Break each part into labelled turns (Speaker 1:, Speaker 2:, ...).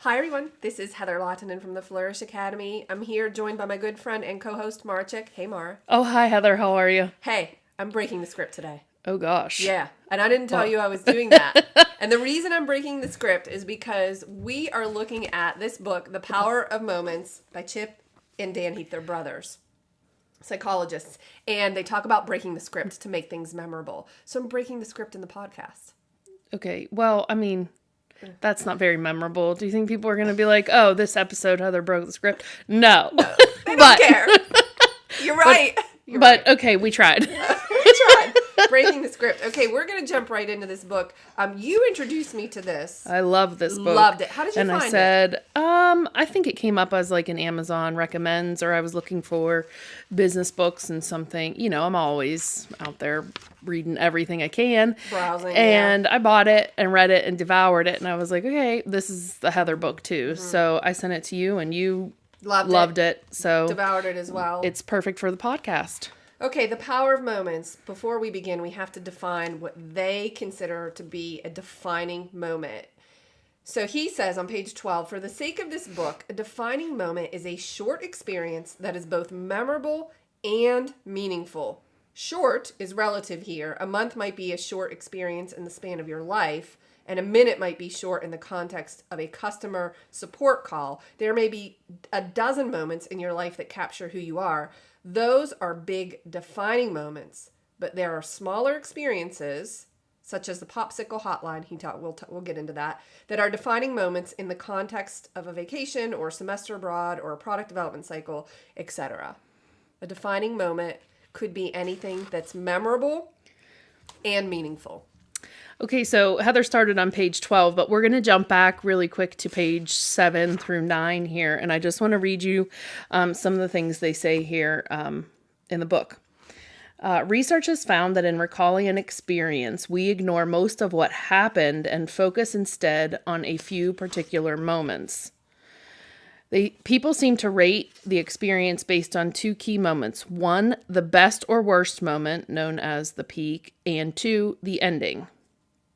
Speaker 1: Hi everyone, this is Heather Lottinen from the Flourish.Academy. I'm here joined by my good friend and co-host Marchik. Hey Mar.
Speaker 2: Oh, hi Heather, how are you?
Speaker 1: Hey, I'm breaking the script today.
Speaker 2: Oh gosh.
Speaker 1: Yeah, and I didn't tell you I was doing that. And the reason I'm breaking the script is because we are looking at this book, The Power of Moments by Chip and Dan Heath. They're brothers, psychologists, and they talk about breaking the script to make things memorable. So I'm breaking the script in the podcast.
Speaker 2: Okay, well, I mean, that's not very memorable. Do you think people are going to be like, oh, this episode Heather broke the script? No.
Speaker 1: They don't care. You're right.
Speaker 2: But okay, we tried.
Speaker 1: We tried. Breaking the script. Okay, we're going to jump right into this book. You introduced me to this.
Speaker 2: I love this book.
Speaker 1: Loved it. How did you
Speaker 2: find it? And I said, I think it came up as like an Amazon recommends, or I was looking for business books and something. You know, I'm always out there reading everything I can.
Speaker 1: Browsing.
Speaker 2: And I bought it and read it and devoured it. And I was like, okay, this is the Heather book too. Mm-hmm. So I sent it to you and you loved it. So
Speaker 1: devoured it as well.
Speaker 2: It's perfect for the podcast.
Speaker 1: Okay, the power of moments. Before we begin, we have to define what they consider to be a defining moment. So he says on page 12, for the sake of this book, a defining moment is a short experience that is both memorable and meaningful. Short is relative here. A month might be a short experience in the span of your life, and a minute might be short in the context of a customer support call. There may be a dozen moments in your life that capture who you are. Those are big defining moments, but there are smaller experiences, such as the popsicle hotline, we'll get into that are defining moments in the context of a vacation or a semester abroad or a product development cycle, etc. A defining moment could be anything that's memorable and meaningful.
Speaker 2: Okay, so Heather started on page 12, but we're going to jump back really quick to page 7 through 9 here. And I just want to read you some of the things they say here in the book. Research has found that in recalling an experience, we ignore most of what happened and focus instead on a few particular moments. People seem to rate the experience based on two key moments. 1, the best or worst moment, known as the peak, and 2, the ending.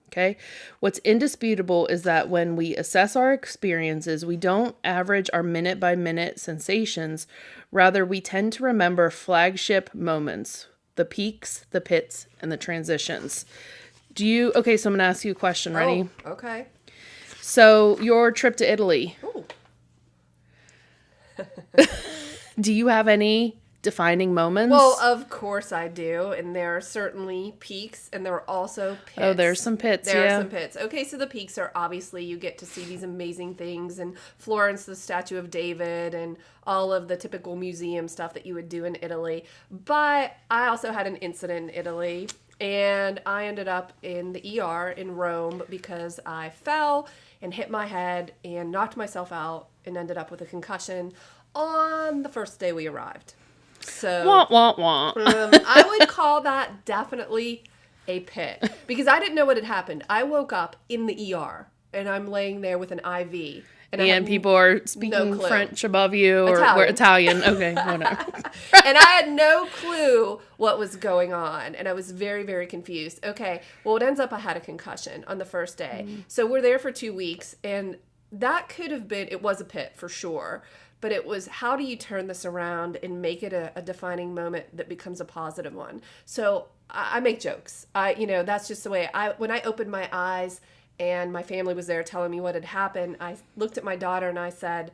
Speaker 2: Okay. What's indisputable is that when we assess our experiences, we don't average our minute by minute sensations. Rather, we tend to remember flagship moments, the peaks, the pits, and the transitions. Okay, so I'm going to ask you a question. Ready?
Speaker 1: Oh, okay.
Speaker 2: So your trip to Italy.
Speaker 1: Ooh.
Speaker 2: Do you have any defining moments?
Speaker 1: Well, of course I do, and there are certainly peaks, and there are also pits.
Speaker 2: Oh, there's some pits,
Speaker 1: There are some pits. Okay, so the peaks are obviously you get to see these amazing things, and Florence, the Statue of David, and all of the typical museum stuff that you would do in Italy. But I also had an incident in Italy, and I ended up in the ER in Rome because I fell and hit my head and knocked myself out and ended up with a concussion on the first day we arrived. So
Speaker 2: wah, wah, wah.
Speaker 1: I would call that definitely a pit because I didn't know what had happened. I woke up in the ER and I'm laying there with an IV.
Speaker 2: And people are speaking French above you or Italian. Okay, whatever.
Speaker 1: And I had no clue what was going on. And I was very, very confused. Okay, well, it ends up I had a concussion on the first day. So we're there for 2 weeks. And that could have been, it was a pit for sure. But it was, how do you turn this around and make it a defining moment that becomes a positive one? So I make jokes. That's just the way when I opened my eyes and my family was there telling me what had happened, I looked at my daughter and I said,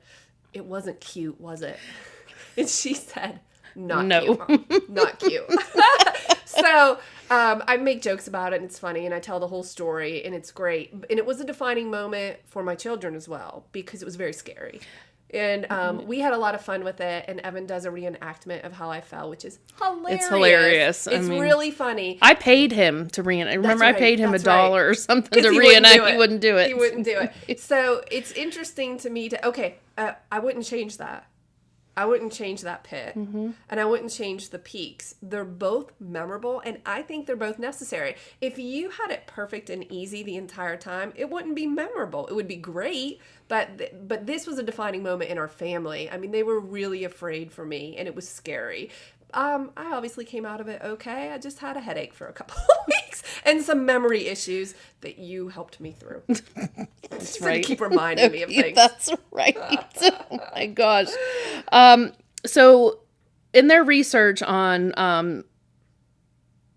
Speaker 1: it wasn't cute, was it? And she said, not cute, Mom. Not cute. So I make jokes about it and it's funny and I tell the whole story and it's great. And it was a defining moment for my children as well because it was very scary. And we had a lot of fun with it, and Evan does a reenactment of how I fell, which is hilarious.
Speaker 2: It's hilarious.
Speaker 1: It's really funny.
Speaker 2: I paid him to reenact. Remember,
Speaker 1: right.
Speaker 2: I paid him $1 or something to
Speaker 1: reenact.
Speaker 2: He wouldn't do it.
Speaker 1: He wouldn't do it. So it's interesting to me I wouldn't change that. I wouldn't change that pit. Mm-hmm. And I wouldn't change the peaks. They're both memorable, and I think they're both necessary. If you had it perfect and easy the entire time, it wouldn't be memorable. It would be great, but this was a defining moment in our family. I mean, they were really afraid for me, and it was scary. I obviously came out of it okay. I just had a headache for a couple of weeks and some memory issues that you helped me through.
Speaker 2: That's
Speaker 1: So
Speaker 2: right.
Speaker 1: to keep reminding me of things.
Speaker 2: That's right. Oh my gosh. So in their research on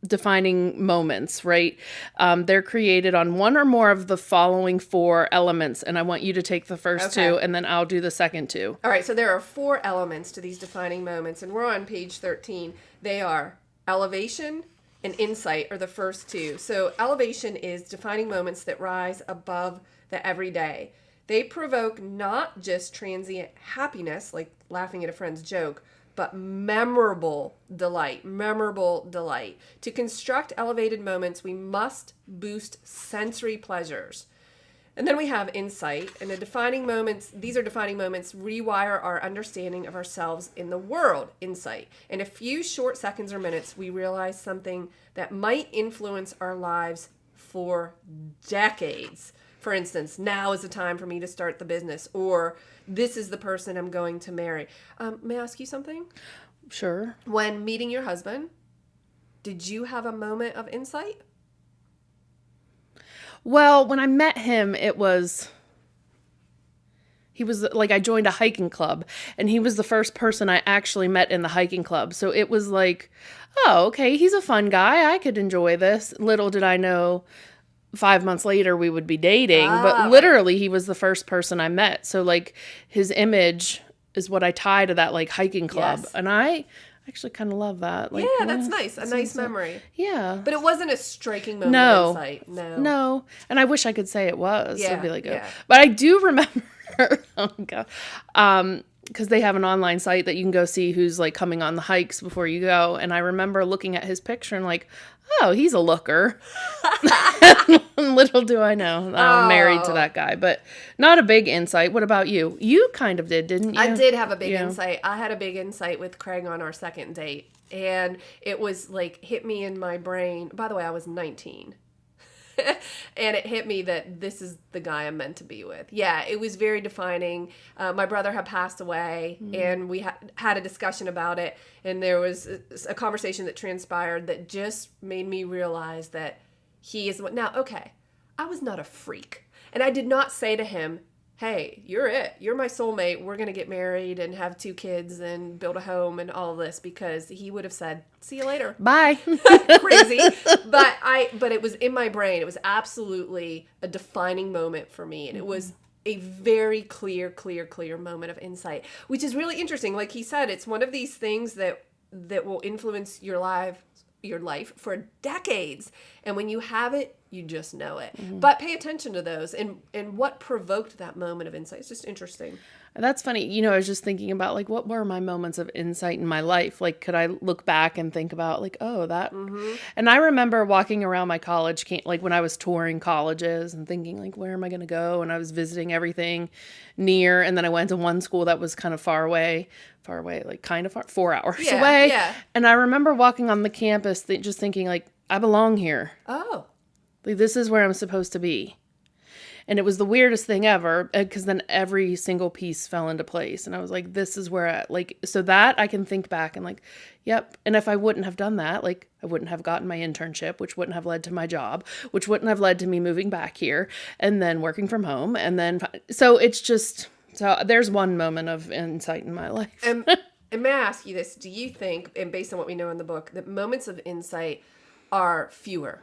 Speaker 2: defining moments, right? They're created on one or more of the following 4 elements. And I want you to take the first
Speaker 1: Okay.
Speaker 2: 2 and then I'll do the second 2.
Speaker 1: All right, so there are 4 elements to these defining moments, and we're on page 13. They are elevation and insight are the first 2. So elevation is defining moments that rise above the everyday. They provoke not just transient happiness, like laughing at a friend's joke, but memorable delight. To construct elevated moments, we must boost sensory pleasures. And then we have insight, and these are defining moments, rewire our understanding of ourselves in the world. Insight. In a few short seconds or minutes, we realize something that might influence our lives for decades. For instance, now is the time for me to start the business, or this is the person I'm going to marry. May I ask you something?
Speaker 2: Sure.
Speaker 1: When meeting your husband, did you have a moment of insight?
Speaker 2: Well, when I met him, he was like, I joined a hiking club and he was the first person I actually met in the hiking club. So it was like, oh, okay, he's a fun guy. I could enjoy this. Little did I know 5 months later we would be dating, but literally he was the first person I met. So like his image is what I tie to that like hiking club.
Speaker 1: Yes.
Speaker 2: And I actually kind of love that. Like,
Speaker 1: Yeah, that's nice. A nice memory.
Speaker 2: Yeah.
Speaker 1: But it wasn't a striking moment of insight.
Speaker 2: No. And I wish I could say it was.
Speaker 1: Yeah,
Speaker 2: It'd be like,
Speaker 1: yeah.
Speaker 2: But I do remember, oh God, because they have an online site that you can go see who's like coming on the hikes before you go. And I remember looking at his picture and like, oh, he's a looker. Little do I know, I'm married to that guy, but not a big insight. What about you? You kind of did, didn't you?
Speaker 1: I did have a big insight. I had a big insight with Craig on our second date. And it was like hit me in my brain. By the way, I was 19. And it hit me that this is the guy I'm meant to be with. Yeah, it was very defining. My brother had passed away, and we had a discussion about it. And there was a conversation that transpired that just made me realize that he is what. Now, okay, I was not a freak. And I did not say to him, hey, you're it. You're my soulmate. We're going to get married and have 2 kids and build a home and all this, because he would have said, see you later.
Speaker 2: Bye.
Speaker 1: Crazy. But it was in my brain. It was absolutely a defining moment for me. And it was a very clear moment of insight, which is really interesting. Like he said, it's one of these things that will influence your life for decades. And when you have it, you just know it. But pay attention to those and what provoked that moment of insight. It's just interesting.
Speaker 2: That's funny. You know, I was just thinking about like, what were my moments of insight in my life? Like, could I look back and think about like, oh, that. And I remember walking around my college camp, like when I was touring colleges and thinking like, where am I going to go? And I was visiting everything near. And then I went to one school that was kind of far away, like kind of far, 4 hours away.
Speaker 1: Yeah.
Speaker 2: And I remember walking on the campus, just thinking like, I belong here.
Speaker 1: Oh.
Speaker 2: Like, this is where I'm supposed to be. And it was the weirdest thing ever, because then every single piece fell into place. And I was like, this is where so that I can think back and like, yep. And if I wouldn't have done that, like I wouldn't have gotten my internship, which wouldn't have led to my job, which wouldn't have led to me moving back here and then working from home. And then, so it's just, so there's one moment of insight in my life.
Speaker 1: And may I ask you this? Do you think, and based on what we know in the book, that moments of insight are fewer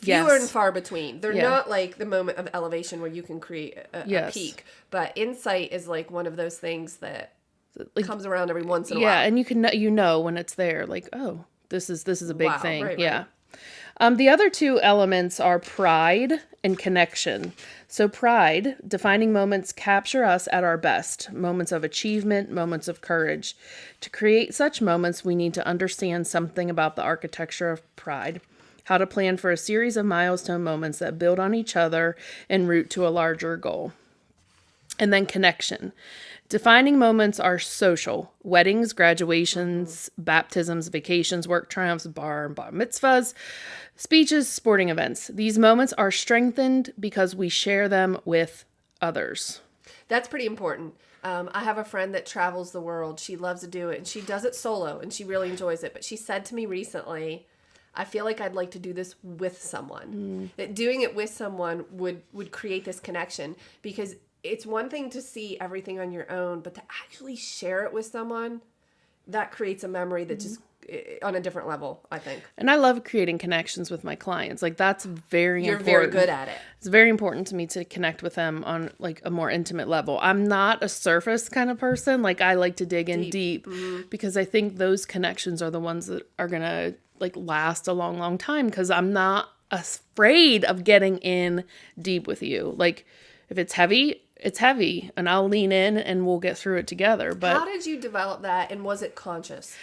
Speaker 1: and far between? They're not like the moment of elevation where you can create a peak, but insight is like one of those things that like, comes around every once in a while.
Speaker 2: Yeah, and you can when it's there, like, oh, this is a big thing.
Speaker 1: Right,
Speaker 2: yeah. Right. The other 2 elements are pride and connection. So pride, defining moments capture us at our best, moments of achievement, moments of courage. To create such moments, we need to understand something about the architecture of pride, how to plan for a series of milestone moments that build on each other en route to a larger goal. And then connection. Defining moments are social. Weddings, graduations, baptisms, vacations, work triumphs, bar mitzvahs, speeches, sporting events. These moments are strengthened because we share them with others.
Speaker 1: That's pretty important. I have a friend that travels the world. She loves to do it, and she does it solo, and she really enjoys it. But she said to me recently, I feel like I'd like to do this with someone. That doing it with someone would create this connection, because it's one thing to see everything on your own, but to actually share it with someone, that creates a memory that just on a different level, I think.
Speaker 2: And I love creating connections with my clients. Like, that's very
Speaker 1: You're
Speaker 2: important.
Speaker 1: very good at it.
Speaker 2: It's very important to me to connect with them on like a more intimate level. I'm not a surface kind of person. Like, I like to dig in deep because I think those connections are the ones that are going to like last a long, long time, because I'm not afraid of getting in deep with you. Like, if it's heavy, it's heavy, and I'll lean in and we'll get through it together. But
Speaker 1: how did you develop that, and was it conscious?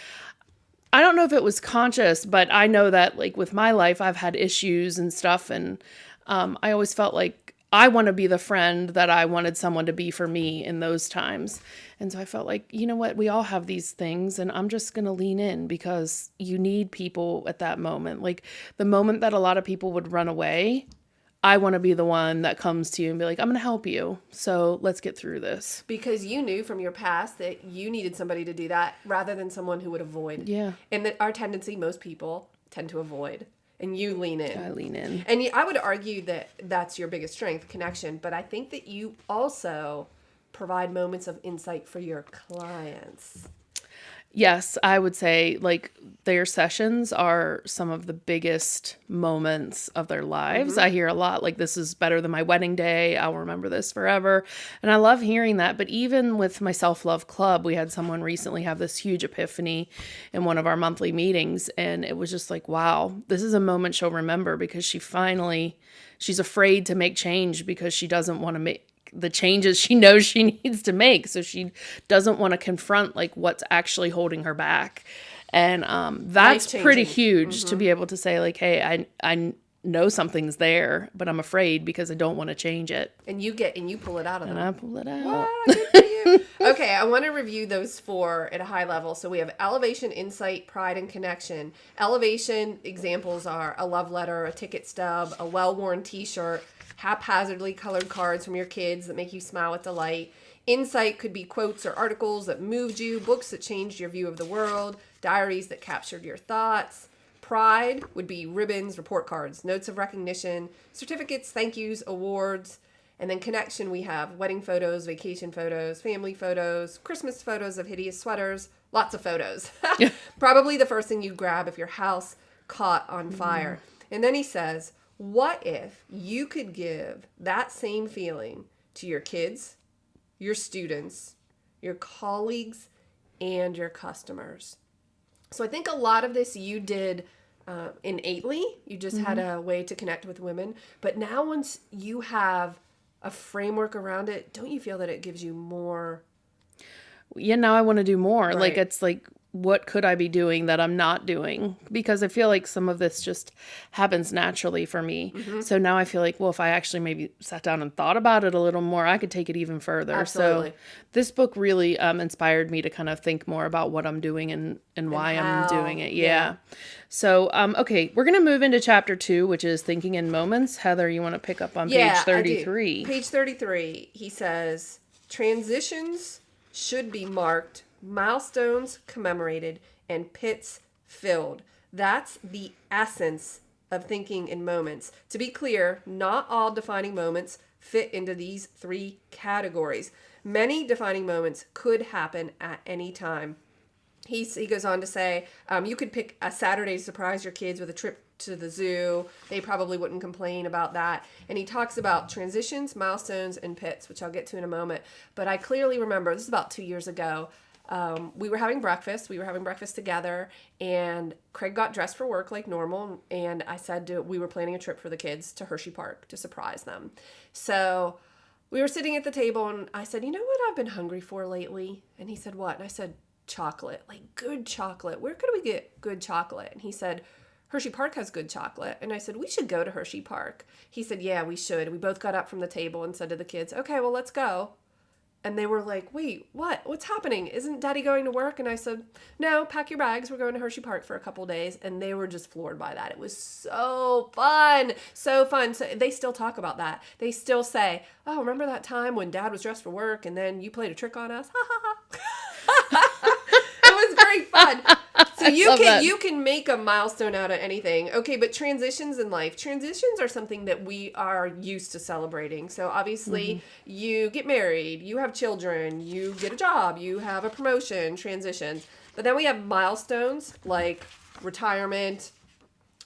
Speaker 2: I don't know if it was conscious, but I know that like with my life, I've had issues and stuff. And I always felt like I want to be the friend that I wanted someone to be for me in those times. And so I felt like, you know what, we all have these things, and I'm just going to lean in, because you need people at that moment. Like, the moment that a lot of people would run away, I want to be the one that comes to you and be like, I'm going to help you. So let's get through this.
Speaker 1: Because you knew from your past that you needed somebody to do that rather than someone who would avoid.
Speaker 2: Yeah.
Speaker 1: And that our tendency, most people tend to avoid. And you lean in.
Speaker 2: I lean in.
Speaker 1: And I would argue that that's your biggest strength, connection. But I think that you also provide moments of insight for your clients.
Speaker 2: Yes, I would say like their sessions are some of the biggest moments of their lives. I hear a lot like, this is better than my wedding day. I'll remember this forever. And I love hearing that. But even with my self-love club, we had someone recently have this huge epiphany in one of our monthly meetings. And it was just like, wow, this is a moment she'll remember, because she's afraid to make change because she doesn't want to make the changes she knows she needs to make. So she doesn't want to confront like what's actually holding her back. And that's pretty huge to be able to say like, hey, I know something's there, but I'm afraid because I don't want to change it.
Speaker 1: And you pull it out of them.
Speaker 2: And I pull it out.
Speaker 1: Wow, good for you. Okay, I want to review those 4 at a high level. So we have elevation, insight, pride, and connection. Elevation examples are a love letter, a ticket stub, a well-worn t-shirt, haphazardly colored cards from your kids that make you smile with delight. Insight could be quotes or articles that moved you, books that changed your view of the world, diaries that captured your thoughts. Pride would be ribbons, report cards, notes of recognition, certificates, thank yous, awards. And then connection, we have wedding photos, vacation photos, family photos, Christmas photos of hideous sweaters, lots of photos. Probably the first thing you grab if your house caught on fire. And then he says, what if you could give that same feeling to your kids, your students, your colleagues, and your customers? So I think a lot of this you did innately. You just had a way to connect with women. But now once you have a framework around it, don't you feel that it gives you more?
Speaker 2: Yeah, now I want to do more.
Speaker 1: Right.
Speaker 2: Like, it's like, what could I be doing that I'm not doing? Because I feel like some of this just happens naturally for me. So now I feel like, well, if I actually maybe sat down and thought about it a little more, I could take it even further.
Speaker 1: Absolutely.
Speaker 2: So this book really inspired me to kind of think more about what I'm doing and why I'm doing it. Yeah. So, okay, we're going to move into chapter 2, which is thinking in moments. Heather, you want to pick up on page 33?
Speaker 1: I do. Page 33, he says, transitions should be marked, milestones commemorated, and pits filled. That's the essence of thinking in moments. To be clear, not all defining moments fit into these 3 categories. Many defining moments could happen at any time. He goes on to say, you could pick a Saturday to surprise your kids with a trip to the zoo. They probably wouldn't complain about that. And he talks about transitions, milestones, and pits, which I'll get to in a moment. But I clearly remember, this is about 2 years ago, we were having breakfast. We were having breakfast together, and Craig got dressed for work like normal. And I said we were planning a trip for the kids to Hershey Park to surprise them. So we were sitting at the table, and I said, you know what I've been hungry for lately? And he said, what? And I said, chocolate, like good chocolate. Where could we get good chocolate? And he said, Hershey Park has good chocolate. And I said, we should go to Hershey Park. He said, yeah, we should. We both got up from the table and said to the kids, okay, well, let's go. And they were like, wait, what? What's happening? Isn't Daddy going to work? And I said, no, pack your bags. We're going to Hershey Park for a couple days. And they were just floored by that. It was so fun. So fun. So they still talk about that. They still say, oh, remember that time when Dad was dressed for work and then you played a trick on us? Ha, ha, ha. It was great fun. So you can make a milestone out of anything. Okay, but transitions in life. Transitions are something that we are used to celebrating. So obviously you get married, you have children, you get a job, you have a promotion, transitions. But then we have milestones like retirement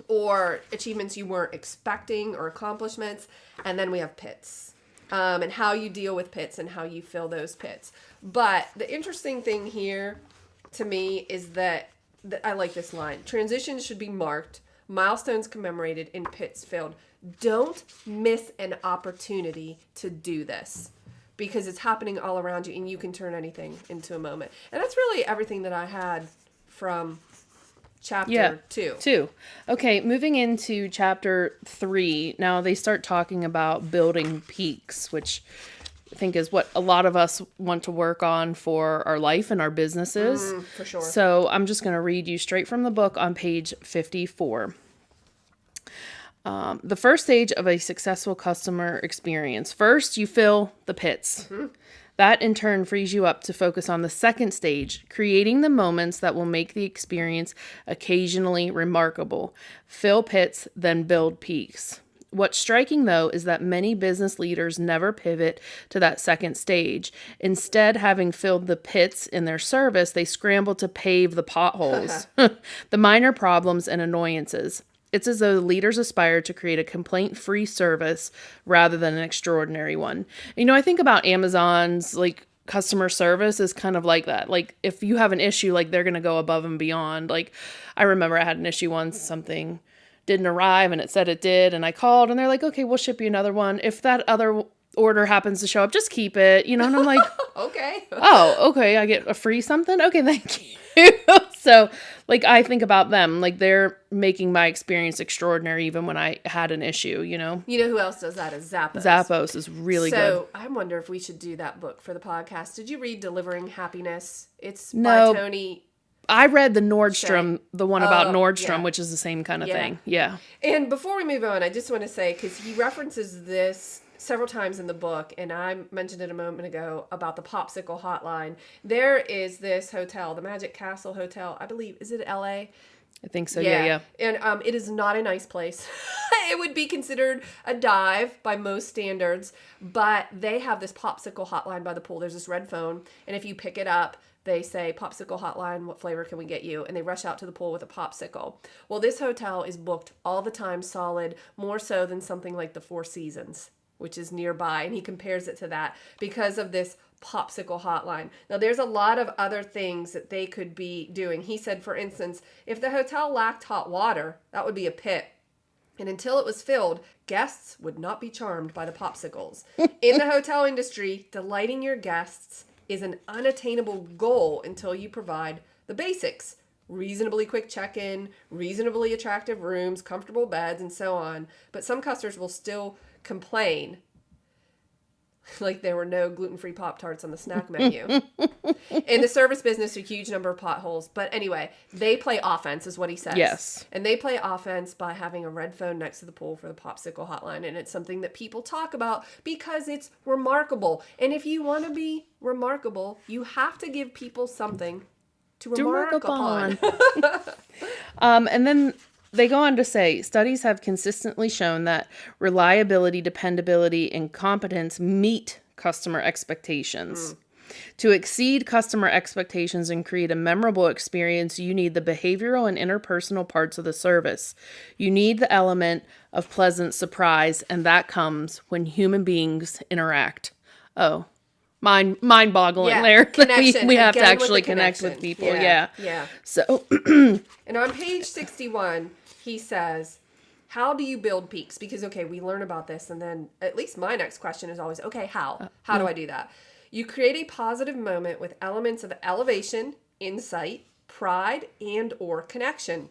Speaker 1: or achievements you weren't expecting or accomplishments. And then we have pits. And how you deal with pits and how you fill those pits. But the interesting thing here to me is that I like this line. Transitions should be marked, milestones commemorated, and pits filled. Don't miss an opportunity to do this because it's happening all around you and you can turn anything into a moment. And that's really everything that I had from chapter 2.
Speaker 2: Okay, moving into chapter 3. Now they start talking about building peaks, which I think is what a lot of us want to work on for our life and our businesses.
Speaker 1: For sure.
Speaker 2: So I'm just going to read you straight from the book on page 54. The first stage of a successful customer experience. First, you fill the pits. That in turn frees you up to focus on the second stage, creating the moments that will make the experience occasionally remarkable. Fill pits, then build peaks. What's striking, though, is that many business leaders never pivot to that second stage. Instead, having filled the pits in their service, they scramble to pave the potholes, the minor problems and annoyances. It's as though the leaders aspire to create a complaint-free service rather than an extraordinary one. You know, I think about Amazon's, like, customer service is kind of like that. Like, if you have an issue, like, they're going to go above and beyond. Like, I remember I had an issue once, something didn't arrive and it said it did, and I called and they're like, okay, we'll ship you another one. If that other order happens to show up, just keep it, you know. And I'm like,
Speaker 1: okay.
Speaker 2: Oh, okay, I get a free something? Okay, thank you. So, like, I think about them, like, they're making my experience extraordinary even when I had an issue, you know.
Speaker 1: You know who else does that is Zappos.
Speaker 2: Zappos is really good.
Speaker 1: So I wonder if we should do that book for the podcast. Did you read Delivering Happiness? It's by Tony.
Speaker 2: I read the Nordstrom, the one about Nordstrom,
Speaker 1: yeah.
Speaker 2: which is the same kind of thing. Yeah.
Speaker 1: And before we move on, I just want to say, because he references this several times in the book, and I mentioned it a moment ago about the popsicle hotline. There is this hotel, the Magic Castle Hotel, I believe. Is it L.A.?
Speaker 2: I think so, yeah.
Speaker 1: And it is not a nice place. It would be considered a dive by most standards, but they have this popsicle hotline by the pool. There's this red phone, and if you pick it up, they say, popsicle hotline, what flavor can we get you? And they rush out to the pool with a popsicle. Well, this hotel is booked all the time solid, more so than something like the Four Seasons, which is nearby. And he compares it to that because of this popsicle hotline. Now, there's a lot of other things that they could be doing. He said, for instance, if the hotel lacked hot water, that would be a pit. And until it was filled, guests would not be charmed by the popsicles. In the hotel industry, delighting your guests is an unattainable goal until you provide the basics. Reasonably quick check-in, reasonably attractive rooms, comfortable beds, and so on. But some customers will still complain like there were no gluten-free Pop-Tarts on the snack menu. In the service business, a huge number of potholes. But anyway, they play offense is what he says.
Speaker 2: Yes.
Speaker 1: And they play offense by having a red phone next to the pool for the popsicle hotline. And it's something that people talk about because it's remarkable. And if you want to be remarkable, you have to give people something to remark upon.
Speaker 2: And then they go on to say, studies have consistently shown that reliability, dependability, and competence meet customer expectations. To exceed customer expectations and create a memorable experience, you need the behavioral and interpersonal parts of the service. You need the element of pleasant surprise, and that comes when human beings interact. Oh, mind-boggling there.
Speaker 1: Connection.
Speaker 2: We have to actually connect with people. Yeah. So,
Speaker 1: and on page 61, he says, how do you build peaks? Because, okay, we learn about this, and then at least my next question is always, okay, how? How do I do that? You create a positive moment with elements of elevation, insight, pride, and or connection.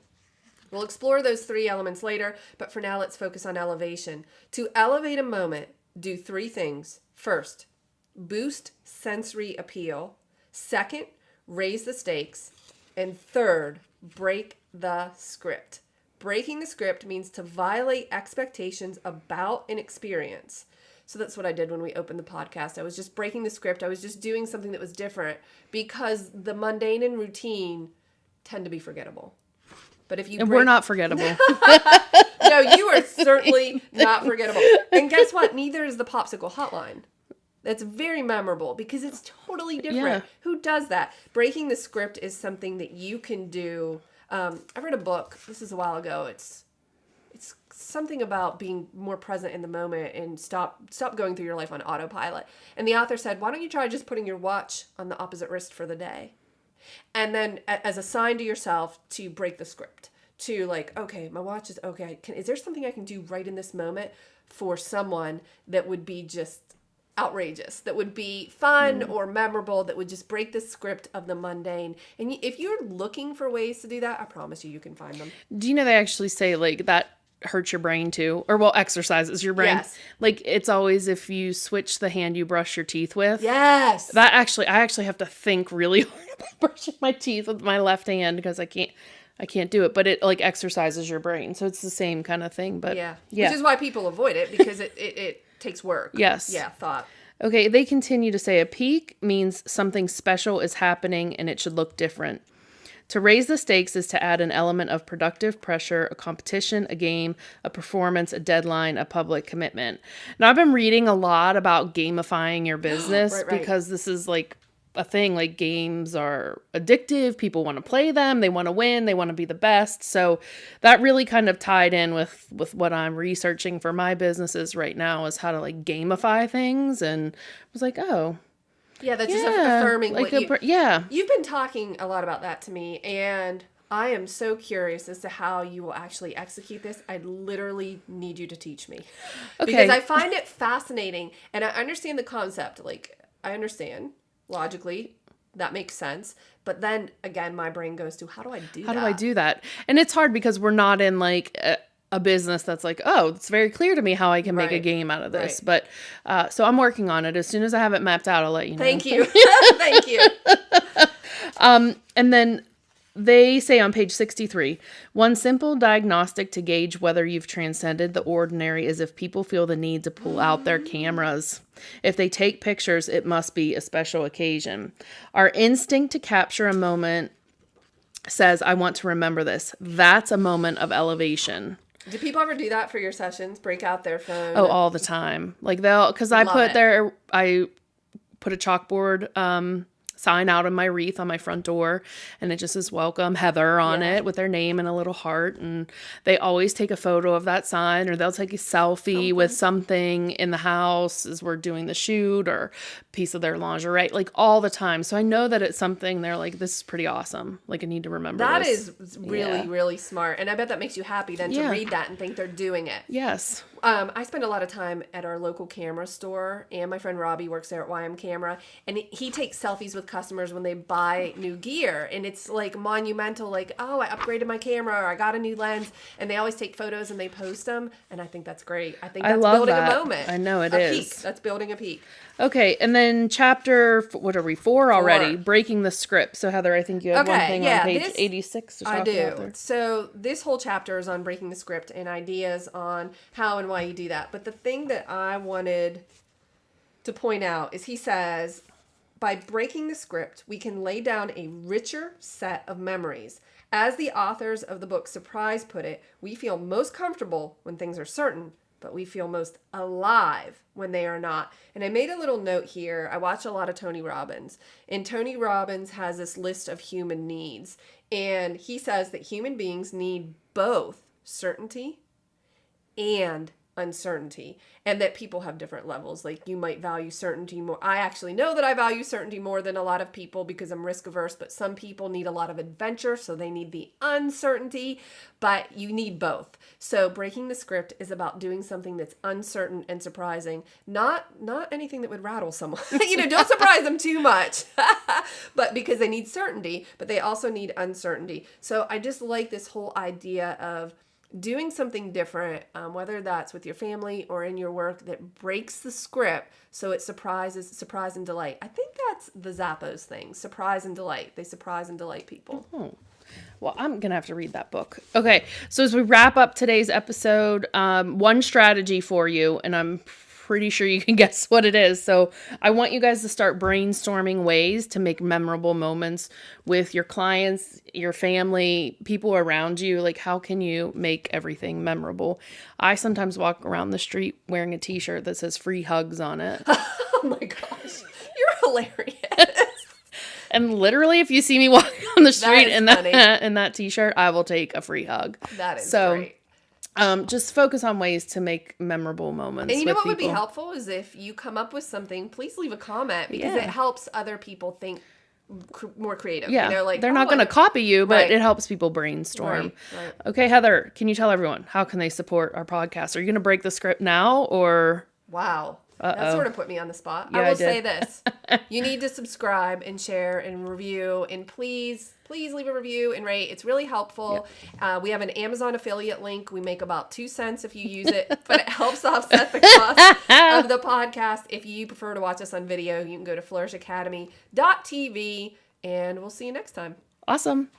Speaker 1: We'll explore those three elements later, but for now, let's focus on elevation. To elevate a moment, do three things. First, boost sensory appeal. Second, raise the stakes. And third, break the script. Breaking the script means to violate expectations about an experience. So that's what I did when we opened the podcast. I was just breaking the script. I was just doing something that was different because the mundane and routine tend to be forgettable. But if you
Speaker 2: And we're not forgettable.
Speaker 1: No, you are certainly not forgettable. And guess what? Neither is the popsicle hotline. That's very memorable because it's totally different.
Speaker 2: Yeah.
Speaker 1: Who does that? Breaking the script is something that you can do. I read a book. This is a while ago. It's something about being more present in the moment and stop going through your life on autopilot. And the author said, why don't you try just putting your watch on the opposite wrist for the day? And then as a sign to yourself to break the script. To like, okay, my watch is okay. Is there something I can do right in this moment for someone that would be just outrageous, that would be fun or memorable, that would just break the script of the mundane? And if you're looking for ways to do that, I promise you can find them.
Speaker 2: Do you know they actually say like that hurts your brain too? Or well, exercises your brain.
Speaker 1: Yes.
Speaker 2: Like it's always if you switch the hand you brush your teeth with.
Speaker 1: Yes.
Speaker 2: I actually have to think really hard about brushing my teeth with my left hand because I can't do it, but it like exercises your brain. So it's the same kind of thing, but
Speaker 1: yeah. Which is why people avoid it because it takes work.
Speaker 2: Yes.
Speaker 1: Yeah, thought.
Speaker 2: Okay, they continue to say a peak means something special is happening and it should look different. To raise the stakes is to add an element of productive pressure, a competition, a game, a performance, a deadline, a public commitment. Now, I've been reading a lot about gamifying your business
Speaker 1: Right.
Speaker 2: because this is like a thing. Like games are addictive. People want to play them. They want to win. They want to be the best. So that really kind of tied in with what I'm researching for my businesses right now is how to like gamify things. And I was like, oh,
Speaker 1: Yeah, that's just affirming
Speaker 2: like
Speaker 1: what
Speaker 2: yeah.
Speaker 1: You've been talking a lot about that to me, and I am so curious as to how you will actually execute this. I literally need you to teach me.
Speaker 2: Okay.
Speaker 1: Because I find it fascinating, and I understand the concept. Like, I understand logically. That makes sense. But then, again, my brain goes to, how do I do that?
Speaker 2: How do I do that? And it's hard because we're not in like a business that's like, oh, it's very clear to me how I can make a
Speaker 1: Right.
Speaker 2: game out of this.
Speaker 1: Right.
Speaker 2: But so I'm working on it. As soon as I have it mapped out, I'll let you know.
Speaker 1: Thank you. Thank you.
Speaker 2: And then they say on page 63, one simple diagnostic to gauge whether you've transcended the ordinary is if people feel the need to pull out their cameras. If they take pictures, it must be a special occasion. Our instinct to capture a moment says, I want to remember this. That's a moment of elevation.
Speaker 1: Do people ever do that for your sessions? Break out their phone?
Speaker 2: Oh, all the time. Like because I put a chalkboard sign out on my wreath on my front door, and it just says welcome Heather on it with their name and a little heart. And they always take a photo of that sign, or they'll take a selfie with something in the house as we're doing the shoot, or a piece of their lingerie, like all the time. So I know that it's something they're like, this is pretty awesome. Like I need to remember
Speaker 1: That
Speaker 2: this.
Speaker 1: is really, really smart. And I bet that makes you happy then to read that and think they're doing it.
Speaker 2: Yes.
Speaker 1: I spend a lot of time at our local camera store, and my friend Robbie works there at YM Camera, and he takes selfies with customers when they buy new gear, and it's like monumental, like, oh, I upgraded my camera, or I got a new lens, and they always take photos and they post them, and I think that's great. I think that's building a moment.
Speaker 2: I know it
Speaker 1: a
Speaker 2: is.
Speaker 1: Peak. That's building a peak.
Speaker 2: Okay, and then chapter, what are we, 4 already? Breaking the script. So Heather, I think you have one thing on page 86 to talk about there.
Speaker 1: So this whole chapter is on breaking the script and ideas on how and why you do that. But the thing that I wanted to point out is he says, by breaking the script, we can lay down a richer set of memories. As the authors of the book Surprise put it, we feel most comfortable when things are certain, but we feel most alive when they are not. And I made a little note here. I watch a lot of Tony Robbins, and Tony Robbins has this list of human needs. And he says that human beings need both certainty and uncertainty, and that people have different levels. Like you might value certainty more. I actually know that I value certainty more than a lot of people because I'm risk averse, but some people need a lot of adventure, so they need the uncertainty, but you need both. So breaking the script is about doing something that's uncertain and surprising, not anything that would rattle someone. Don't surprise them too much, but because they need certainty, but they also need uncertainty. So I just like this whole idea of doing something different, whether that's with your family or in your work, that breaks the script so it surprise and delight. I think that's the Zappos thing, surprise and delight. They surprise and delight people.
Speaker 2: Well, I'm going to have to read that book. Okay, so as we wrap up today's episode, one strategy for you, and I'm pretty sure you can guess what it is. So I want you guys to start brainstorming ways to make memorable moments with your clients, your family, people around you. Like, how can you make everything memorable? I sometimes walk around the street wearing a t-shirt that says free hugs on it.
Speaker 1: Oh my gosh, you're hilarious.
Speaker 2: And literally, if you see me walking on the street in
Speaker 1: funny.
Speaker 2: that t-shirt, I will take a free hug.
Speaker 1: That is
Speaker 2: so,
Speaker 1: great.
Speaker 2: Just focus on ways to make memorable moments.
Speaker 1: And you know
Speaker 2: with
Speaker 1: what would be
Speaker 2: people.
Speaker 1: helpful is if you come up with something, please leave a comment, because
Speaker 2: Yeah.
Speaker 1: it helps other people think more creative.
Speaker 2: Yeah,
Speaker 1: They're like,
Speaker 2: they're not going to copy you, but
Speaker 1: Right.
Speaker 2: it helps people brainstorm.
Speaker 1: Right.
Speaker 2: Okay, Heather, can you tell everyone how can they support our podcast? Are you going to break the script now, or?
Speaker 1: Wow. That sort of put me on the spot.
Speaker 2: Yeah,
Speaker 1: I
Speaker 2: I
Speaker 1: will say
Speaker 2: did.
Speaker 1: this. You need to subscribe and share and review, and please leave a review and rate. It's really helpful. We have an Amazon affiliate link. We make about 2 cents if you use it, but it helps offset the cost of the podcast. If you prefer to watch us on video, you can go to Flourish.Academy.tv, and we'll see you next time.
Speaker 2: Awesome.